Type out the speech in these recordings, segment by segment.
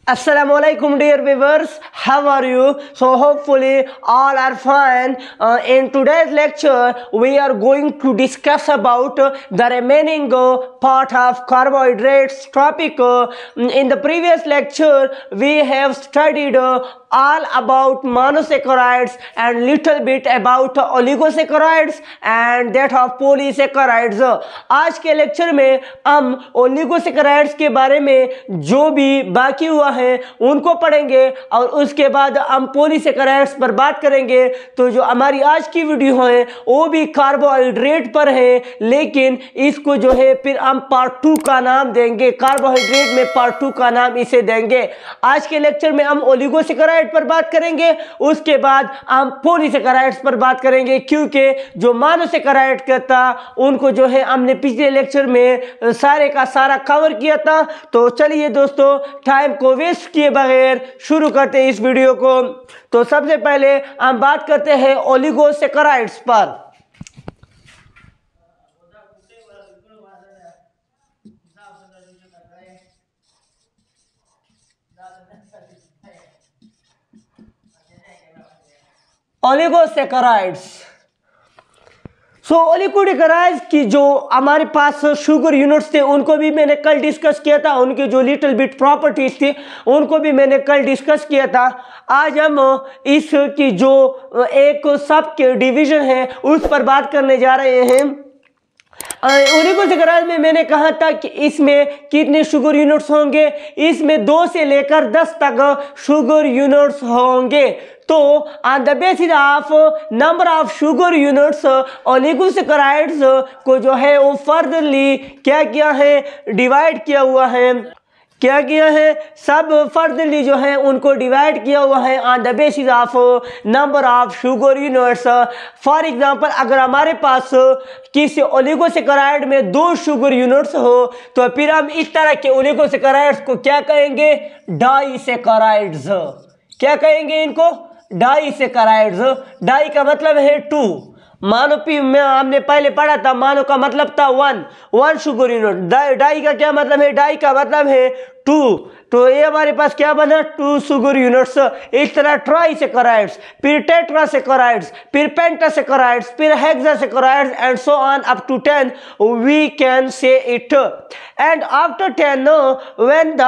Assalamualaikum dear viewers, how are you? So hopefully all are fine. In today's lecture we are going to discuss about the remaining part of carbohydrates topic. In the previous lecture we have studied all about monosaccharides and little bit about oligosaccharides and that of polysaccharides. आज के lecture में हम oligosaccharides के बारे में जो भी बाकी हुआ है उनको पढ़ेंगे और उसके बाद हम पॉलीसैकेराइड्स पर बात करेंगे। तो जो हमारी आज की वीडियो है वो भी कार्बोहाइड्रेट पर है, लेकिन इसको जो है फिर हम पार्ट 2 का नाम देंगे। कार्बोहाइड्रेट में पार्ट 2 का नाम इसे देंगे। आज के लेक्चर में हम ओलिगोसैकेराइड पर बात करेंगे, उसके बाद हम पॉलीसैकेराइड्स पर बात करेंगे, क्योंकि जो मोनोसैकेराइड कहता उनको जो है हमने पिछले लेक्चर में सारे का सारा कवर किया था। तो चलिए दोस्तों, टाइम को वेस्ट किए बगैर शुरू करते हैं इस वीडियो को। तो सबसे पहले हम बात करते हैं ओलिगोसैकेराइड्स पर। ओलिगोसैकेराइड्स ओलिगोसैकेराइड्स की जो हमारे पास शुगर यूनिट्स थे उनको भी मैंने कल डिस्कस किया था, उनकी जो लिटिल बिट प्रॉपर्टीज थी उनको भी मैंने कल डिस्कस किया था। आज हम इसकी जो एक सब के डिवीजन है उस पर बात करने जा रहे हैं। ओलिगोसैकेराइड में मैंने कहा था कि इसमें कितने शुगर यूनिट्स होंगे, इसमें 2 से लेकर 10 तक शुगर यूनिट्स होंगे। तो on the basis of number of sugar units oligosaccharides को जो है वो फर्दरली क्या किया है, डिवाइड किया हुआ है। क्या किया है, सब फर्दरली जो है उनको डिवाइड किया हुआ है on the basis of number of sugar units. For example, अगर हमारे पास किसी ओलिगोसैकेराइड में 2 शुगर यूनिट्स हो तो फिर हम इस तरह के ओलिगोसैकेराइड्स को क्या कहेंगे, डाइसैकेराइड्स। क्या कहेंगे इनको, डाइसैकेराइड्स। डाई का मतलब है 2। मानो पी में हमने पहले पढ़ा था, मानो का मतलब था 1 शुगर यूनिट। डाई का क्या मतलब है, डाई का मतलब है 2। तो ये हमारे पास क्या बना, 2 शुगर यूनिट्स। इस तरह ट्राइसैकेराइड्स, फिर टेट्रासैकेराइड्स, फिर पेंटासैकेराइड्स, फिर hexasaccharides and so on up to 10 we can say it. And after 10 when the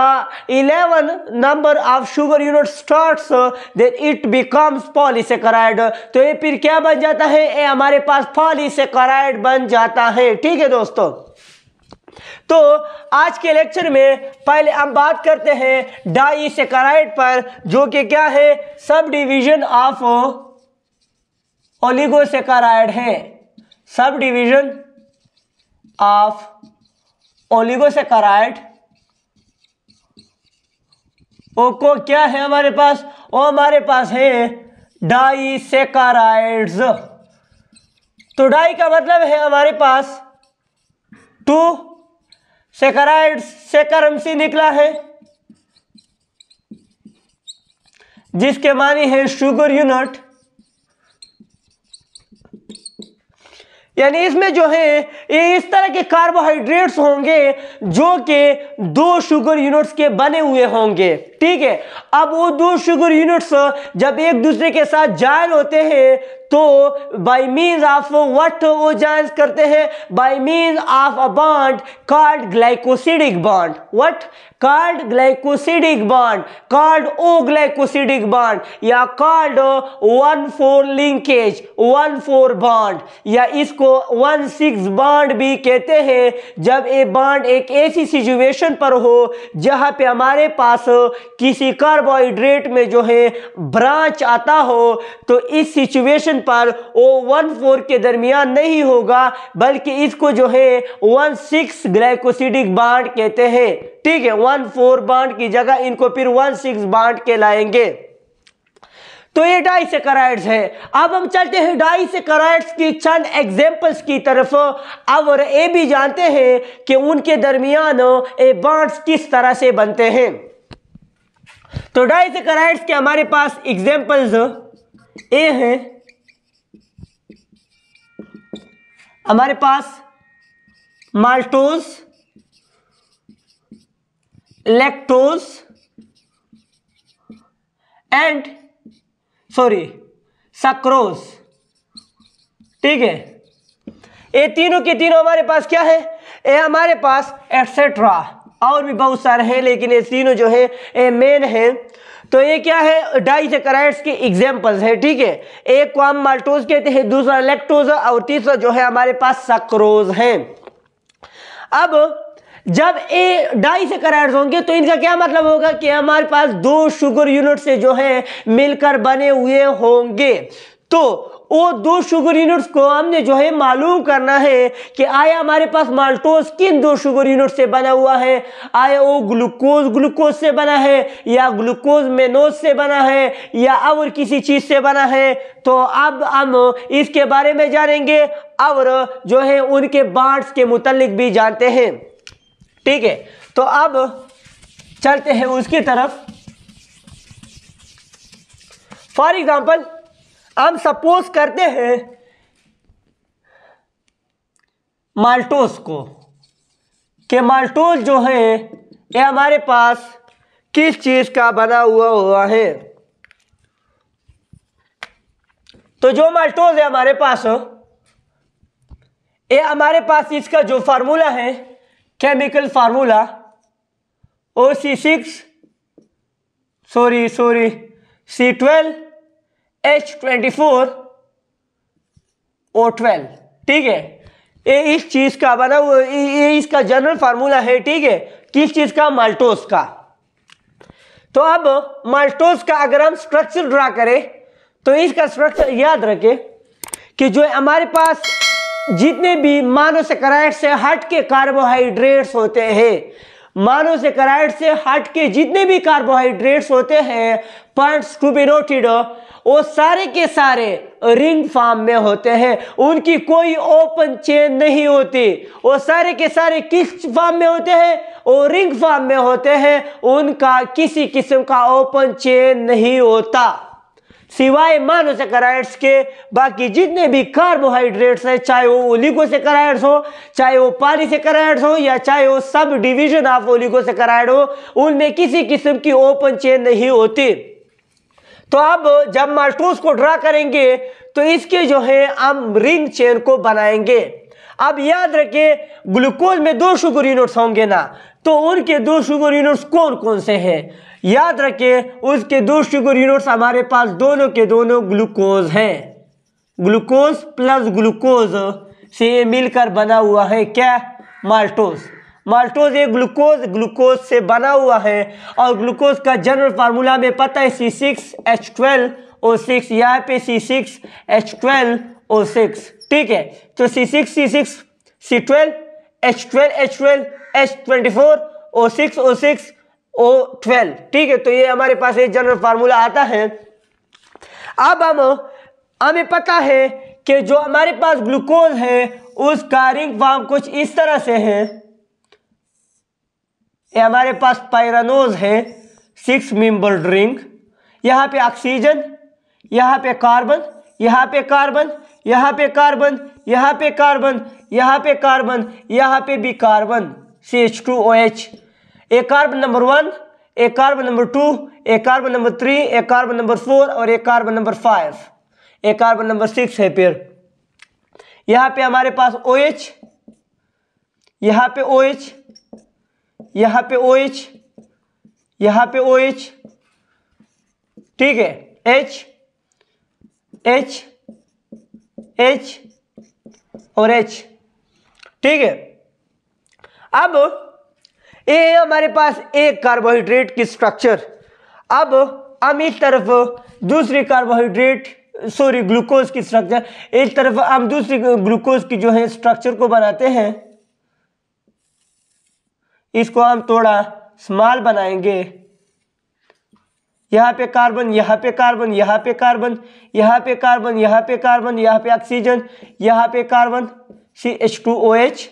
11 number of sugar units starts then it becomes polysaccharide. तो ये फिर क्या बन जाता है, ये हमारे पास पॉलीसैकेराइड बन जाता है। ठीक है दोस्तों, तो आज के लेक्चर में पहले हम बात करते हैं डाइसैकेराइड पर, जो कि क्या है, सब डिवीजन ऑफ ओलिगोसैकेराइड है। सब डिवीजन ऑफ ओलिगोसैकेराइड वो को क्या है हमारे पास, वो हमारे पास है डाइसैकेराइड्स। तो डाई का मतलब है हमारे पास 2 सैकेराइड्स, सैकरम से निकला है जिसके मानी है शुगर यूनिट। यानी इसमें जो है ये इस तरह के कार्बोहाइड्रेट्स होंगे जो कि 2 शुगर यूनिट्स के बने हुए होंगे। ठीक है, अब वो 2 शुगर यूनिट्स जब एक दूसरे के साथ जॉइन होते हैं तो बाय मीन्स ऑफ व्हाट वो जॉइन करते हैं, by means of a bond called glycosidic bond. What, called glycosidic bond, called O glycosidic bond, या कॉल्ड 1,4 लिंकेज, 1,4 बॉन्ड, या इसको 1,6 बॉन्ड भी कहते हैं। जब ये बॉन्ड एक ऐसी सिचुएशन पर हो जहां पे हमारे पास किसी कार्बोहाइड्रेट में जो है ब्रांच आता हो, तो इस सिचुएशन पर वो 1,4 के दरमियान नहीं होगा, बल्कि इसको जो है 1,6 ग्लाइकोसिडिक बॉन्ड कहते हैं। ठीक है, 1,4 बॉन्ड की जगह इनको फिर 1,6 बॉन्ड कहलाएंगे। तो ये डाइसैकेराइड्स है। अब हम चलते हैं डाइसैकेराइड्स की चंद एग्जांपल्स की तरफ, और ये भी जानते हैं कि उनके दरमियान ये बॉन्ड्स किस तरह से बनते हैं। तो डाइसैकेराइड्स के हमारे पास एग्जांपल्स ये हैं, हमारे पास माल्टोज, लैक्टोज, एंड सक्रोज। ठीक है, ये तीनों के तीनों हमारे पास क्या है, ये हमारे पास एटसेट्रा और भी बहुत सारे हैं, लेकिन ये तीनों जो है ये मेन है। तो ये क्या है, डाइसैकेराइड्स के एग्जांपल्स है। ठीक है, एक को हम माल्टोज कहते हैं, दूसरा लैक्टोज और तीसरा जो है हमारे पास सक्रोज है। अब जब ये डाइसैकेराइड्स होंगे तो इनका क्या मतलब होगा कि हमारे पास दो शुगर यूनिट से जो है मिलकर बने हुए होंगे। तो वो दो शुगर यूनिट्स को हमने जो है मालूम करना है कि आया हमारे पास माल्टोज किन दो शुगर यूनिट से बना हुआ है, आया वो ग्लूकोज से बना है या ग्लूकोज मेनोज से बना है या और किसी चीज से बना है। तो अब हम इसके बारे में जानेंगे और जो है उनके बॉन्ड्स के मुतालिक भी जानते हैं। ठीक है, तो अब चलते हैं उसकी तरफ। फॉर एग्जाम्पल हम सपोज करते हैं माल्टोज को, कि माल्टोज जो है ये हमारे पास किस चीज का बना हुआ है। तो जो माल्टोज है हमारे पास, ये हमारे पास इसका जो फार्मूला है, केमिकल फार्मूला C12H24O12। ठीक है, ये इस चीज का बना हुआ, ये इसका जनरल फार्मूला है। ठीक है, किस चीज का, माल्टोज का। तो अब माल्टोज का अगर हम स्ट्रक्चर ड्रा करें तो इसका स्ट्रक्चर याद रखें कि जो हमारे पास जितने भी मोनोसैकेराइड से हट के कार्बोहाइड्रेट्स होते हैं, मोनोसैकेराइड से हट के जितने भी कार्बोहाइड्रेट्स होते हैं, पॉइंट्स टू बी नोटेड, वो सारे के सारे रिंग फॉर्म में होते हैं, उनकी कोई ओपन चेन नहीं होती। वो सारे के सारे किस फॉर्म में होते हैं, वो रिंग फॉर्म में होते हैं, उनका किसी किस्म का ओपन चेन नहीं होता सिवाय मोनोसैकेराइड्स के। बाकी जितने भी कार्बोहाइड्रेट्स है, चाहे वो ओलिगोसैकेराइड्स हो, चाहे वो पॉलीसैकेराइड्स हो या चाहे वो सब डिवीजन ऑफ ओलिगोसैकेराइड हो, उनमें किसी किस्म की ओपन चेन नहीं होती। तो अब जब माल्टोज को ड्रा करेंगे तो इसके जो है हम रिंग चेन को बनाएंगे। अब याद रखिए ग्लूकोज में दो शुगर यूनिट्स होंगे ना, तो उनके दो शुगर यूनिट्स कौन कौन से हैं, याद रखिए उसके दो शुगर यूनिट्स हमारे पास दोनों के दोनों ग्लूकोज हैं। ग्लूकोज प्लस ग्लूकोज से मिलकर बना हुआ है क्या, माल्टोज। माल्टोज एक ग्लूकोज से बना हुआ है और ग्लूकोज का जनरल फार्मूला में पता है C6H12O6, यहाँ पे C6H12O6। ठीक है, तो C6C6H12H12H24O6O6O12। ठीक है, तो ये हमारे पास एक जनरल फार्मूला आता है। अब हमें पता है कि जो हमारे पास ग्लूकोज है उसका रिंग फॉर्म कुछ इस तरह से है। ये हमारे पास पायरानोज है, 6 मेंबर्ड रिंग, यहाँ पे ऑक्सीजन, यहाँ पे कार्बन, यहाँ पे कार्बन, यहाँ पे कार्बन, यहाँ पे कार्बन, यहाँ पे कार्बन, यहाँ पे भी कार्बन, CH2OH। एक कार्बन नंबर 1, एक कार्बन नंबर 2, एक कार्बन नंबर 3, एक कार्बन नंबर 4 और एक कार्बन नंबर 5, एक कार्बन नंबर 6 है। फिर यहाँ पे हमारे पास OH, यहाँ पे OH, यहाँ पे OH, यहाँ पे OH। ठीक है, H H H और H। ठीक है, अब ये हमारे पास एक कार्बोहाइड्रेट की स्ट्रक्चर। अब हम इस तरफ दूसरी ग्लूकोज की स्ट्रक्चर, इस तरफ हम दूसरी ग्लूकोज की जो है स्ट्रक्चर को बनाते हैं। इसको हम थोड़ा स्मॉल बनाएंगे। यहाँ पे कार्बन, यहाँ पे कार्बन, यहाँ पे कार्बन, यहाँ पे कार्बन, यहाँ पे कार्बन, यहाँ पे ऑक्सीजन, यहाँ पे कार्बन, CH2OH।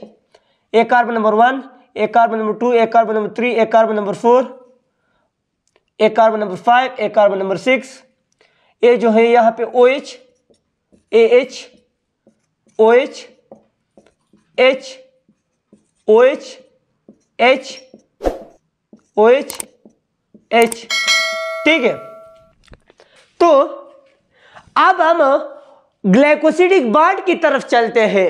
एक कार्बन नंबर 1, एक कार्बन नंबर 2, एक कार्बन नंबर 3, एक कार्बन नंबर 4, एक कार्बन नंबर 5, एक कार्बन नंबर 6। ये जो है यहाँ पे OH, AH, OH, H, OH, H, OH, H। ठीक है, तो अब हम ग्लाइकोसिडिक बॉन्ड की तरफ चलते हैं।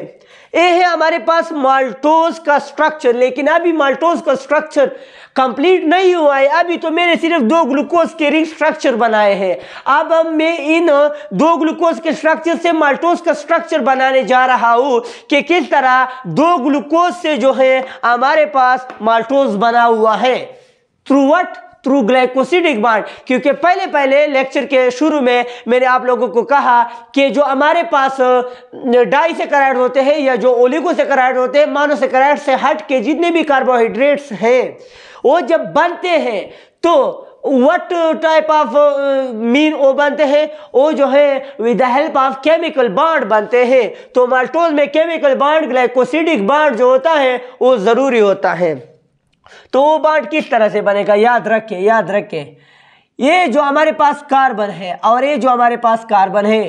ये है हमारे पास माल्टोज का स्ट्रक्चर, लेकिन अभी माल्टोज का स्ट्रक्चर कंप्लीट नहीं हुआ है। अभी तो मैंने सिर्फ 2 ग्लूकोज के रिंग स्ट्रक्चर बनाए हैं। अब मैं इन 2 ग्लूकोज के स्ट्रक्चर से माल्टोज का स्ट्रक्चर बनाने जा रहा हूं कि किस तरह 2 ग्लूकोज से जो है हमारे पास माल्टोज बना हुआ है। Through what? Through glycosidic bond. क्योंकि पहले लेक्चर के शुरू में मैंने आप लोगों को कहा कि जो हमारे पास डाइसेकेराइड होते हैं या जो ओलिगोसेकेराइड होते हैं, मोनोसेकेराइड से हट के जितने भी कार्बोहाइड्रेट्स हैं वो जब बनते हैं तो व्हाट टाइप ऑफ मीन वो बनते हैं, वो जो है with the help of chemical bond बनते हैं। तो माल्टोज में केमिकल बॉन्ड, ग्लाइकोसिडिक बॉन्ड जो होता है वो जरूरी होता है। तो वो बॉन्ड किस तरह से बनेगा? याद रखें ये जो हमारे पास कार्बन है और ये जो हमारे पास कार्बन है,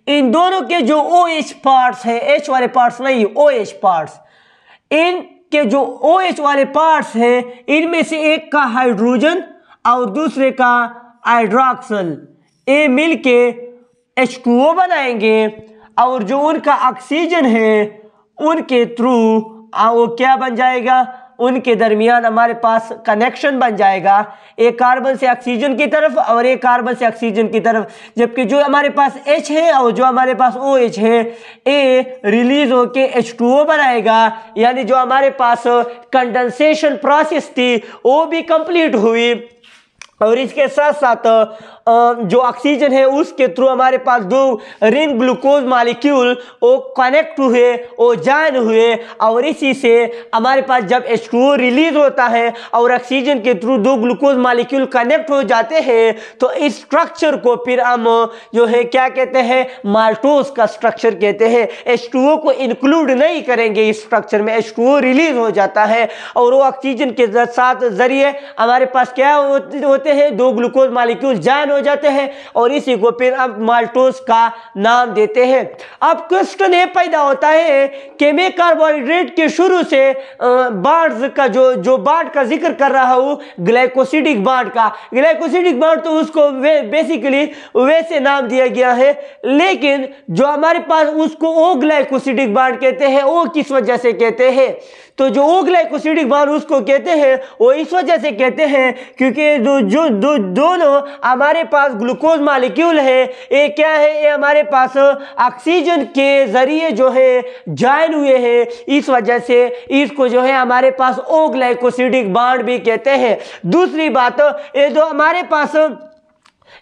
इन दोनों के जो OH पार्ट्स है, H वाले पार्ट्स नहीं, OH पार्ट्स, इनके जो OH वाले पार्ट्स हैं इनमें से एक का हाइड्रोजन और दूसरे का हाइड्रोक्सिल, ये मिलके H2O बनाएंगे और जो उनका ऑक्सीजन है उनके थ्रू वो क्या बन जाएगा? उनके दरमियान हमारे पास कनेक्शन बन जाएगा, एक कार्बन से ऑक्सीजन की तरफ और एक कार्बन से ऑक्सीजन की तरफ। जबकि जो हमारे पास H है और जो हमारे पास OH है, ये रिलीज होके H2O बनाएगा। यानी जो हमारे पास कंडेंसेशन प्रोसेस थी वो भी कंप्लीट हुई और इसके साथ साथ जो ऑक्सीजन है उसके थ्रू हमारे पास 2 रिंग ग्लूकोज मॉलिक्यूल वो कनेक्ट हुए, वो जॉइन हुए और इसी से हमारे पास जब H2O रिलीज होता है और ऑक्सीजन के थ्रू 2 ग्लूकोज मॉलिक्यूल कनेक्ट हो जाते हैं तो इस स्ट्रक्चर को फिर हम जो है क्या कहते हैं? माल्टोज का स्ट्रक्चर कहते हैं। H2O को इंक्लूड नहीं करेंगे इस स्ट्रक्चर में, H2O रिलीज हो जाता है और वो ऑक्सीजन के साथ जरिए हमारे पास क्या होते हैं? 2 ग्लूकोज मॉलिक्यूल जॉइन हो जाते हैं और इसी को फिर हम माल्टोज का नाम देते हैं। अब क्वेश्चन ये पैदा होता है कि मैं कार्बोहाइड्रेट के शुरू से बॉन्ड्स का जो बॉन्ड का जिक्र कर रहा हूं, ग्लाइकोसिडिक बॉन्ड का। ग्लाइकोसिडिक बॉन्ड तो उसको बेसिकली वैसे नाम दिया गया है, लेकिन जो हमारे पास उसको ओ ग्लाइकोसिडिक बॉन्ड कहते हैं, वो किस वजह से कहते हैं? तो जो ओ ग्लाइकोसिडिक बॉन्ड उसको कहते हैं वो इस वजह से कहते हैं क्योंकि दोनों हमारे पास ग्लूकोज मॉलिक्यूल है, ये क्या है? ये हमारे पास ऑक्सीजन के जरिए जो है जॉइन हुए हैं, इस वजह से इसको जो है हमारे पास ओ ग्लाइकोसिडिक बॉन्ड भी कहते हैं। दूसरी बात, ये जो हमारे पास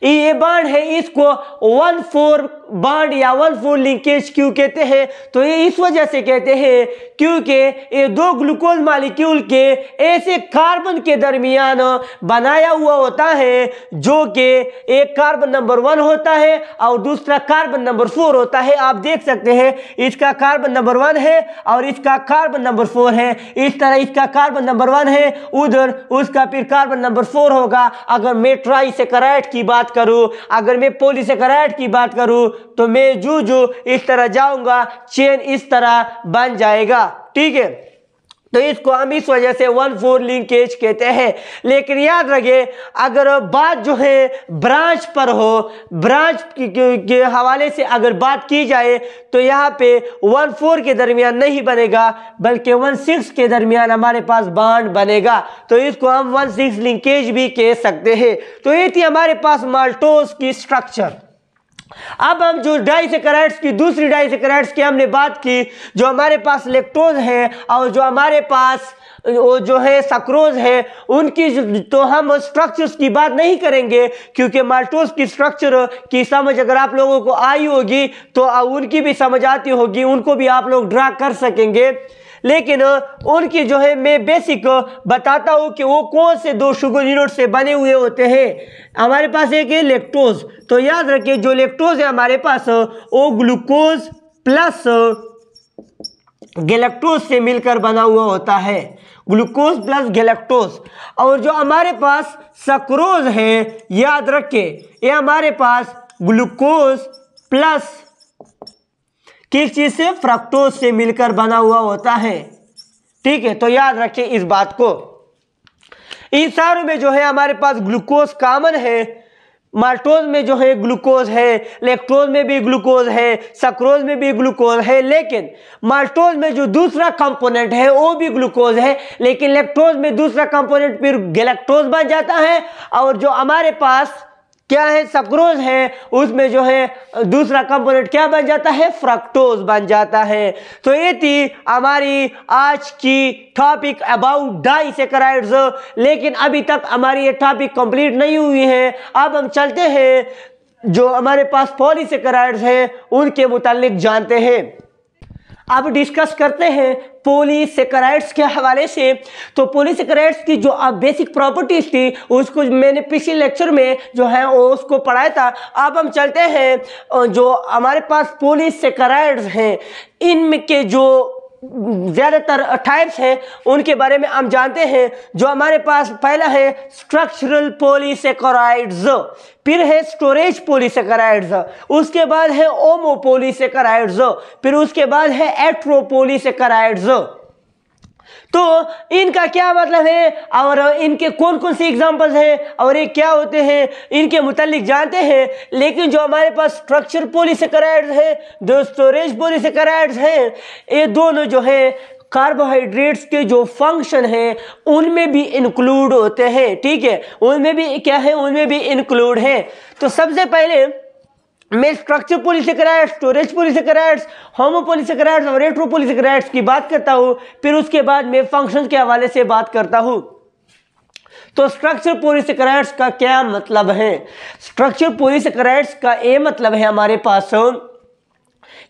ये बॉन्ड है इसको 1,4 बॉन्ड या 1,4 लिंकेज क्यों कहते हैं? तो ये इस वजह से कहते हैं क्योंकि ये 2 ग्लूकोज मॉलिक्यूल के ऐसे कार्बन के दरमियान बनाया हुआ होता है जो कि एक कार्बन नंबर 1 होता है और दूसरा कार्बन नंबर 4 होता है। आप देख सकते हैं इसका कार्बन नंबर 1 है और इसका कार्बन नंबर 4 है। इस तरह इसका कार्बन नंबर 1 है, उधर उसका फिर कार्बन नंबर 4 होगा। अगर मैं ट्राइसेकेराइड की बात करूं, अगर मैं पॉलीसेकेराइड की बात करूं तो मैं जो इस तरह जाऊंगा, चेन इस तरह बन जाएगा। ठीक है, तो इसको हम इस वजह से 1,4 लिंकेज कहते हैं। लेकिन याद रखिए अगर बात जो है ब्रांच पर हो, ब्रांच के हवाले से अगर बात की जाए तो यहाँ पे 1,4 के दरमियान नहीं बनेगा बल्कि 1,6 के दरमियान हमारे पास बॉन्ड बनेगा। तो इसको हम 1,6 लिंकेज भी कह सकते हैं। तो ये थी हमारे पास माल्टोज की स्ट्रक्चर। अब हम जो डाइसेकेराइड्स की दूसरी डाइसेकेराइड्स की हमने बात की, जो हमारे पास लैक्टोज है और जो हमारे पास वो जो है सक्रोज है, उनकी तो हम स्ट्रक्चर्स की बात नहीं करेंगे क्योंकि माल्टोज की स्ट्रक्चर की समझ अगर आप लोगों को आई होगी तो उनकी भी समझ आती होगी, उनको भी आप लोग ड्रा कर सकेंगे। लेकिन उनकी जो है मैं बेसिक बताता हूं कि वो कौन से 2 शुगर यूनिट से बने हुए होते हैं। हमारे पास एक है लैक्टोज। तो याद रखिए जो लैक्टोज है हमारे पास वो ग्लूकोज प्लस गैलेक्टोज से मिलकर बना हुआ होता है, ग्लूकोज प्लस गैलेक्टोज। और जो हमारे पास सक्रोज है, याद रखिए ये हमारे पास ग्लूकोज प्लस किस चीज से? फ्रक्टोज से मिलकर बना हुआ होता है। ठीक है, तो याद रखिए इस बात को। इन सारों में जो है हमारे पास ग्लूकोज कॉमन है, माल्टोज में जो है ग्लूकोज है, लैक्टोज में भी ग्लूकोज है, सक्रोज में भी ग्लूकोज है, लेकिन माल्टोज में जो दूसरा कंपोनेंट है वो भी ग्लूकोज है, लेकिन लैक्टोज में दूसरा कंपोनेंट फिर गैलेक्टोज बन जाता है। और जो हमारे पास क्या है, सक्रोज है, उसमें जो है दूसरा कंपोनेंट क्या बन जाता है, फ्रक्टोज बन जाता है। तो ये थी हमारी आज की टॉपिक अबाउट डाइसैकेराइड्स। लेकिन अभी तक हमारी ये टॉपिक कंप्लीट नहीं हुई है। अब हम चलते हैं जो हमारे पास पॉलीसैकेराइड्स हैं उनके मुतालिक जानते हैं। अब डिस्कस करते हैं पॉलीसैकेराइड्स के हवाले से। तो पॉलीसैकेराइड्स की जो बेसिक प्रॉपर्टीज थी उसको मैंने पिछले लेक्चर में जो है वो उसको पढ़ाया था। अब हम चलते हैं जो हमारे पास पॉलीसैकेराइड्स हैं इनके जो ज़्यादातर टाइप्स हैं उनके बारे में हम जानते हैं। जो हमारे पास पहला है स्ट्रक्चरल पॉलीसैकेराइड्स, फिर है स्टोरेज पॉलीसैकेराइड्स, उसके बाद है होमोपॉलीसैकेराइड्स, फिर उसके बाद है हेटेरोपॉलीसैकेराइड्स। तो इनका क्या मतलब है और इनके कौन कौन से एग्जांपल्स हैं और ये क्या होते हैं इनके मुतालिक जानते हैं। लेकिन जो हमारे पास स्ट्रक्चर पॉलीसैकेराइड्स है, जो स्टोरेज पॉलीसैकेराइड्स हैं, ये दोनों जो है कार्बोहाइड्रेट्स के जो फंक्शन हैं उनमें भी इंक्लूड होते हैं। ठीक है, उनमें भी क्या है, उनमें भी इंक्लूड है। तो सबसे पहले मैं स्ट्रक्चर पॉलीसैकेराइड्स, स्टोरेज पॉलीसैकेराइड्स, होमोपॉलीसैकेराइड्स और हेटेरोपॉलीसैकेराइड्स की बात करता हूँ, फिर उसके बाद मैं फंक्शन के हवाले से बात करता हूँ। तो स्ट्रक्चर पॉलीसैकेराइड्स का क्या मतलब है? स्ट्रक्चर पॉलीसैकेराइड्स का ये मतलब है हमारे पास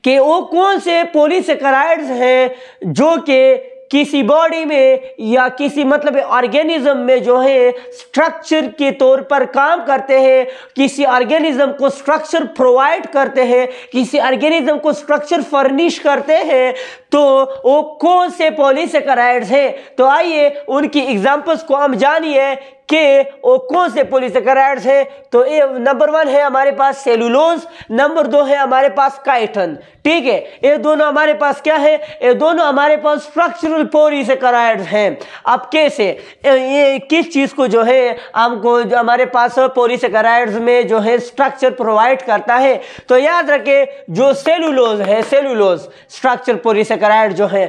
कि वो कौन से पॉलीसैकेराइड्स हैं जो कि किसी बॉडी में या किसी मतलब ऑर्गेनिज्म में जो है स्ट्रक्चर के तौर पर काम करते हैं, किसी ऑर्गेनिज्म को स्ट्रक्चर प्रोवाइड करते हैं, किसी ऑर्गेनिज्म को स्ट्रक्चर फर्निश करते हैं। तो वो कौन से पॉलीसैकेराइड्स हैं? तो आइए उनकी एग्जांपल्स को हम जानिए कि वो कौन से पॉलीसैकेराइड्स हैं। तो ये नंबर 1 है हमारे पास सेलुलोज, नंबर 2 है हमारे पास काइटिन। ठीक है, ये दोनों हमारे पास क्या है, ये दोनों हमारे पास स्ट्रक्चरल पॉलीसैकेराइड्स हैं। अब कैसे, ये किस चीज को जो है हमको जो हमारे पास पॉलीसैकेराइड्स में जो है स्ट्रक्चर प्रोवाइड करता है? तो याद रखें जो सेलुलोज है, सेलुलोज स्ट्रक्चर पॉलीसैकेराइड जो है,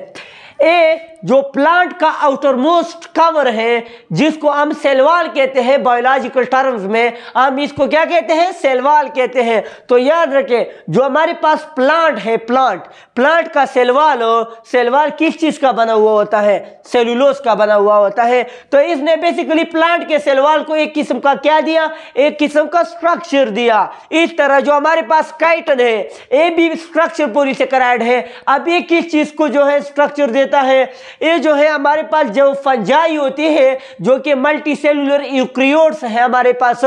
ये जो प्लांट का आउटर मोस्ट कवर है जिसको हम सेल वॉल कहते हैं, बायोलॉजिकल टर्म्स में हम इसको क्या कहते हैं, सेल वॉल कहते हैं। तो याद रखें जो हमारे पास प्लांट है, प्लांट का सेल वॉल किस चीज का बना हुआ होता है, सेलुलोज का बना हुआ होता है। तो इसने बेसिकली प्लांट के सेल वॉल को एक किस्म का क्या दिया, एक किस्म का स्ट्रक्चर दिया। इस तरह जो हमारे पास काइटिन है ये भी स्ट्रक्चर पॉलीसैकेराइड है। अब ये किस चीज को जो है स्ट्रक्चर देता है, ये जो है हमारे पास जो फंजाई होती है जो कि मल्टी सेलुलर यूकेरियोट्स है हमारे पास,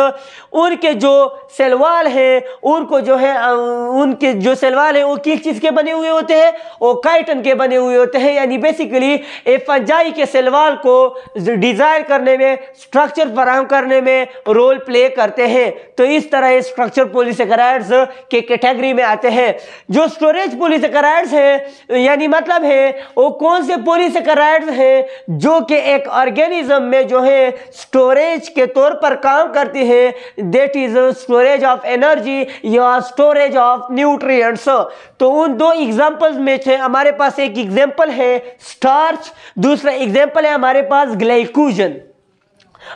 उनके जो सेल वॉल है उनको जो है उनके जो सेल वॉल है वो किस चीज के बने हुए होते हैं, वो काइटिन के बने हुए होते हैं। यानी बेसिकली ये फंजाई के सेल वॉल को डिजाइन करने में, स्ट्रक्चर फराहम करने में रोल प्ले करते हैं। तो इस तरह ये स्ट्रक्चर पॉलीसैकेराइड्स के कैटेगरी में आते हैं। जो स्टोरेज पॉलीसैकेराइड्स है यानी मतलब है वो कौन से पॉलीसैकेराइड्स हैं जो कि एक ऑर्गेनिज्म में जो है स्टोरेज के तौर पर काम करती है, that is storage of energy या स्टोरेज ऑफ न्यूट्रिएंट्स। तो उन दो एग्जांपल्स में से हमारे पास एक एग्जांपल है स्टार्च, दूसरा एग्जांपल है हमारे पास ग्लाइकोजन।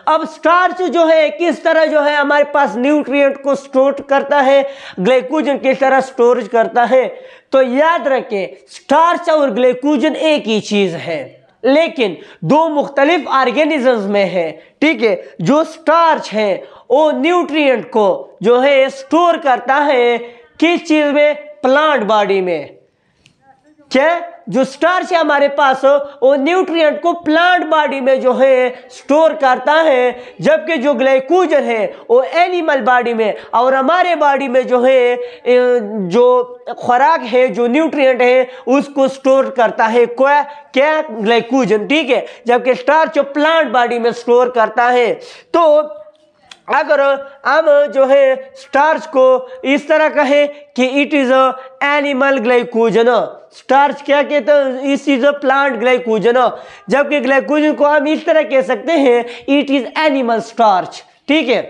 अब स्टार्च जो है किस तरह जो है हमारे पास न्यूट्रिएंट को स्टोर करता है, ग्लाइकोजन किस तरह स्टोरेज करता है। तो याद रखें स्टार्च और ग्लाइकोजन एक ही चीज है लेकिन दो मुख्तलिफ ऑर्गेनिजम्स में है। ठीक है, जो स्टार्च है वो न्यूट्रिएंट को जो है स्टोर करता है किस चीज में, प्लांट बॉडी में। क्या जो स्टार्च है हमारे पास वो न्यूट्रिएंट को प्लांट बॉडी में जो है स्टोर करता है, जबकि जो ग्लाइकोजन है वो एनिमल बॉडी में और हमारे बॉडी में जो है जो खुराक है, जो न्यूट्रिएंट है उसको स्टोर करता है क्या ग्लाइकोजन। ठीक है, जबकि स्टार्च प्लांट बॉडी में स्टोर करता है। तो अगर हम जो है स्टार्च को इस तरह कहें कि it is animal glycogen, starch क्या कहते हैं, इस इज अ प्लांट ग्लाइकोजन, जबकि ग्लाइकोजन को हम इस तरह कह सकते हैं इट इज एनिमल स्टार्च। ठीक है,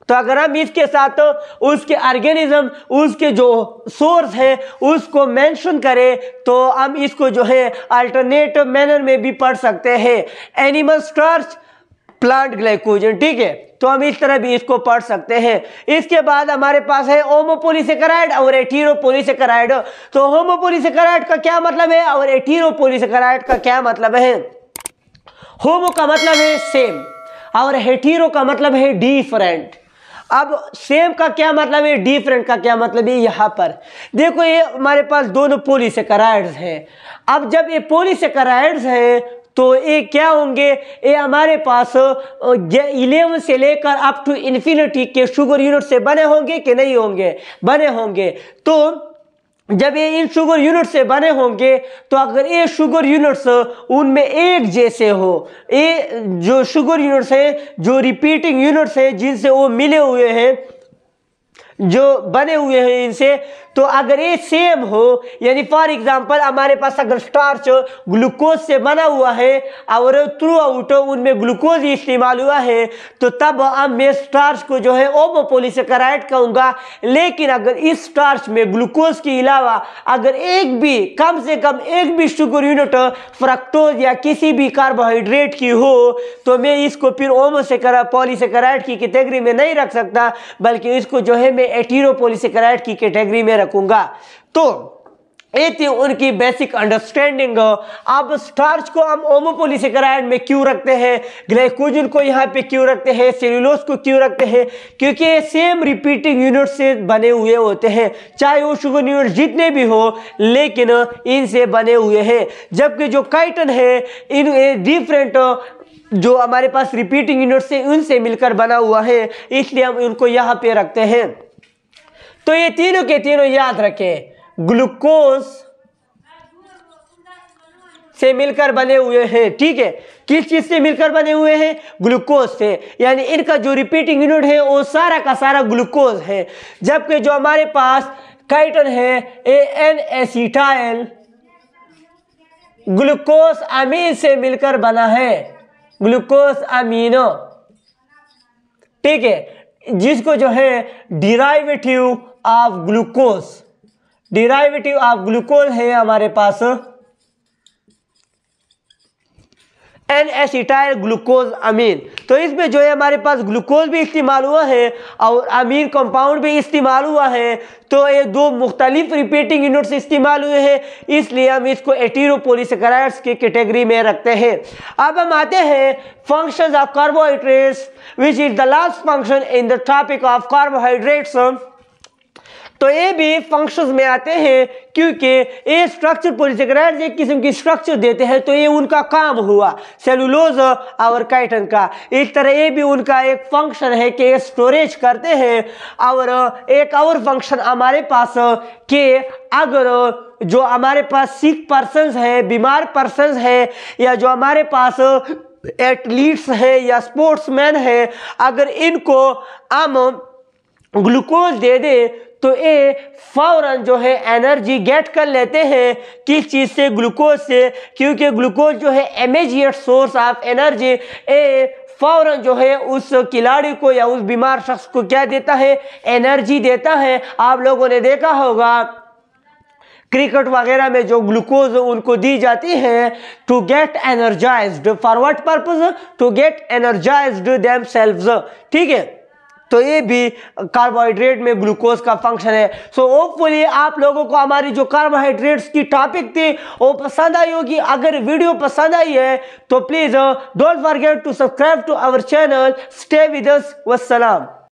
तो अगर हम इसके साथ उसके ऑर्गेनिज्म, उसके जो सोर्स है उसको मेंशन करें तो हम इसको जो है अल्टरनेट मैनर में भी पढ़ सकते हैं, एनिमल स्टार्च प्लांट ग्लाइकोजन, ठीक है। तो हम इस तरह भी इसको पढ़ सकते हैं। इसके बाद हमारे पास है होमोपोलीसेकेराइड और हेटेरोपोलीसेकेराइड। तो होमोपोलीसेकेराइड का क्या मतलब है और हेटेरोपोलीसेकेराइड का क्या मतलब है? होमो का मतलब है सेम और हेटेरो का मतलब है डिफरेंट। अब सेम का क्या मतलब है, डिफरेंट का क्या मतलब है? यहाँ पर देखो, ये हमारे पास दोनों पॉलीसेकेराइड्स हैं। अब जब ये पॉलीसेकेराइड्स हैं तो ये क्या होंगे, ये हमारे पास 11 से लेकर अप टू इन्फिनिटी के शुगर यूनिट से बने होंगे कि नहीं होंगे? बने होंगे। तो जब ये इन शुगर यूनिट से बने होंगे तो अगर ये शुगर यूनिट्स उनमें एक जैसे हो, ये जो शुगर यूनिट्स हैं, जो रिपीटिंग यूनिट्स हैं जिनसे वो मिले हुए हैं, जो बने हुए हैं इनसे, तो अगर ये सेम हो, यानी फॉर एग्जांपल हमारे पास अगर स्टार्च ग्लूकोज से बना हुआ है और थ्रू आउट उनमें ग्लूकोज ही इस्तेमाल हुआ है, तो तब अब मैं स्टार्च को जो है होमोपोलीसेकेराइड कहूँगा। लेकिन अगर इस स्टार्च में ग्लूकोज के अलावा अगर एक भी, कम से कम एक भी शुगर यूनिट फ्रक्टोज या किसी भी कार्बोहाइड्रेट की हो, तो मैं इसको फिर होमोपोलीसेकेराइड की कैटेगरी में नहीं रख सकता, बल्कि इसको जो है मैं हेटेरोपोलीसेकेराइड की कैटेगरी में रखूंगा। तो ये थी उनकी बेसिक अंडरस्टैंडिंग। अब स्टार्च को हम होमोपोलीसेकेराइड में क्यों रखते हैं, ग्लाइकोजन को यहाँ पे क्यों रखते हैं, सेल्यूलोज को क्यों रखते हैं? क्योंकि ये सेम रिपीटिंग यूनिट से बने हुए होते हैं, चाहे वो शुगर यूनिट जितने भी हो, लेकिन इनसे बने हुए हैं। जबकि जो काइटन है इन डिफरेंट जो हमारे पास रिपीटिंग यूनिट से उनसे मिलकर बना हुआ है, इसलिए हम उनको यहाँ पे रखते हैं। तो ये तीनों के तीनों याद रखें, ग्लूकोज से मिलकर बने हुए हैं, ठीक है। किस चीज से मिलकर बने हुए हैं? ग्लूकोज से, यानी इनका जो रिपीटिंग यूनिट है वो सारा का सारा ग्लूकोज है। जबकि जो हमारे पास काइटन है, एन एसिटाइल ग्लूकोज अमीन से मिलकर बना है, ग्लूकोज अमीनो, ठीक है, जिसको जो है derivative of glucose, derivative of glucose है हमारे पास एन एसिटाइल ग्लूकोज अमीन। तो इसमें जो है हमारे पास ग्लूकोज भी इस्तेमाल हुआ है और अमीन कंपाउंड भी इस्तेमाल हुआ है। तो ये दो मुख्तलिफ रिपीटिंग यूनिट्स इस्तेमाल हुए हैं, इसलिए हम इसको हेटेरोपोलीसेकेराइड्स की कैटेगरी में रखते हैं। अब हम आते हैं functions of carbohydrates, which is the last function in the topic of carbohydrates. तो ये भी फंक्शंस में आते हैं, क्योंकि ये स्ट्रक्चर पॉलीसेकेराइड्स एक किस्म की स्ट्रक्चर देते हैं, तो ये उनका काम हुआ सेलुलोज और काइटन का। इस तरह ये भी उनका एक फंक्शन है कि ये स्टोरेज करते हैं। और एक और फंक्शन हमारे पास कि अगर जो हमारे पास सिक पर्सन्स है, बीमार पर्सन्स है, या जो हमारे पास एथलीट्स है या स्पोर्ट्समैन है, अगर इनको हम ग्लूकोज दे दे तो ये फौरन जो है एनर्जी गेट कर लेते हैं। किस चीज़ से? ग्लूकोज से, क्योंकि ग्लूकोज जो है इमीडिएट सोर्स ऑफ एनर्जी, ये फौरन जो है उस खिलाड़ी को या उस बीमार शख्स को क्या देता है? एनर्जी देता है। आप लोगों ने देखा होगा क्रिकेट वगैरह में जो ग्लूकोज उनको दी जाती है to get energised, for what purpose? To get energised themselves, ठीक है। तो ये भी कार्बोहाइड्रेट में ग्लूकोज का फंक्शन है। सो होपफुली आप लोगों को हमारी जो कार्बोहाइड्रेट्स की टॉपिक थी वो पसंद आई होगी। अगर वीडियो पसंद आई है तो please don't forget to subscribe to our channel. Stay with us. वस्सलाम।